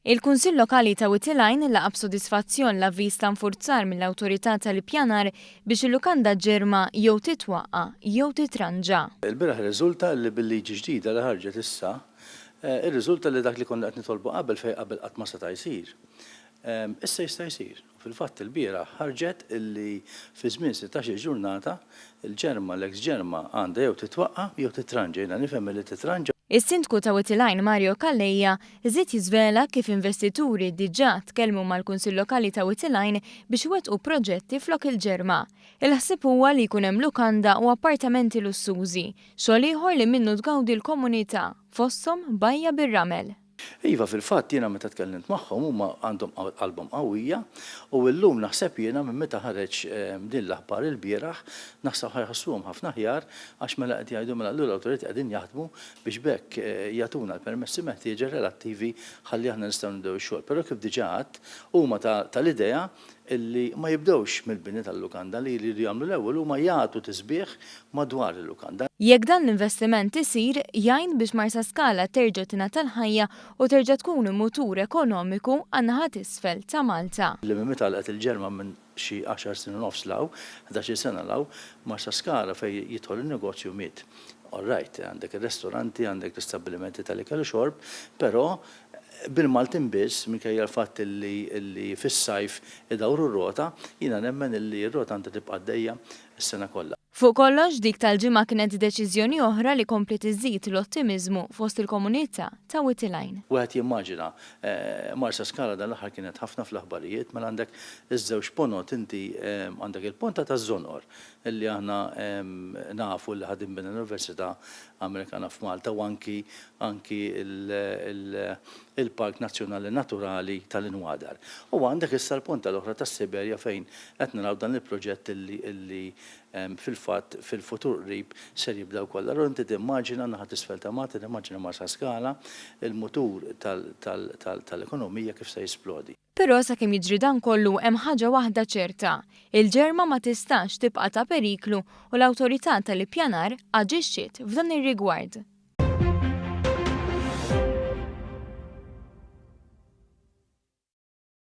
Il-Kunsill Lokali ta' Witilajn laqab b'sodisfazzjon l-avviż ta' nfurzar mill-Awtorità tal-Ippjanar biex il-lukanda ġerma jew titwaqqa jew titranġa. Il-biraħ riżulta li bil-liġi ġdida li ħarġet issa, ir-riżulta li dak li konna qed nitolbu qabel fejn qabel qatt ma seta' jsir. Issa jista' jsir. Fil-fatt il-bieraħ ħarġet illi fi żmien 16 ġurnata il-ġerma l-eks ġerma għandha jew titwaqqa jew titranġa. Jiena nifhem li titranġa. Is-Sindku ta' Witilajn Mario Kallejja iżid jiżvela kif investituri diġà tkellmu mal-Kunsill Lokali ta' Witilajn biex iwettqu proġetti flok il-ġerma. Il-ħsieb huwa li jkun hemm lukanda u appartamenti lussużi, xogħol ieħor li minnu tgawdi l-komunità fosthom Bajja bir-Ramel. Iva fil-fatt jiena meta tkellimt magħhom huma għandhom qalbhom qawwija u llum naħseb jiena minn meta ħareġ din l-aħbar il-bieraħ naħseb ħajħossuhom ħafna aħjar għax mela qed jgħidu mela llum l-awtoritajiet qegħdin jaħdmu biex bekk jagħtuna l-permessi meħtieġa relattivi ħalli aħna nistgħu nibdew ix-xogħol. Però kif diġà għadt huma tal-idea illi ma jibdewx mill-bini tal-lukanda li jridu jagħmlu l-ewwel huma jagħtu tisbieħ madwar il-lukanda. Jekk dan l-investiment isir jgħin biex Marsa Skala terġa' tingħata l-ħajja u terġa' tkun mutur ekonomiku għan-naħa t'isfel ta' Malta. Li minn meta laqgħet il-ġerma minn xi 10 snin u nofs law, 11 sena law, Marsa Skala fejn jidħol in-negozju miet. All right, għandek ir-restoranti, għandek l-istabbilimenti tal-ikel u xorb, però bil-Maltin biss, minkejja l-fatt li fis-sajf idawru r-rota, jiena nemmen li r-rota għandha tibqa' għaddejja s-sena kollha. Fuq kollox dik tal-ġimgħa kienet deċiżjoni oħra li komplet iżżid l-ottimizmu fost il-komunità ta' Witilajn. Wieħed jimmaġina Marsa Skala dan l-aħħar kienet ħafna fl-aħbarijiet mela għandek iż-żewġ ponot inti għandek il-ponta taż-Żonqor illi aħna nafu li ħadim bin l-Università Amerikana f'Malta u anki il-Park Nazzjonali Naturali tal-Inwadar. U għandek issa l-ponta l-oħra tas-Siberja fejn qed naraw dan il-proġett illi fil-fatt fil-futur qrib ser jibdew kollha. Inti timmaġina naħa t'isfel ta' Malta, timmaġina Marsa Skala il-mutur tal-ekonomija kif se jisplodi. Però sakemm jiġri dan kollu hemm ħaġa waħda ċerta. Il-ġerma ma tistax tibqa' ta' periklu u l-awtorità tal-ippjanar aġixxiet f'dan ir-rigward.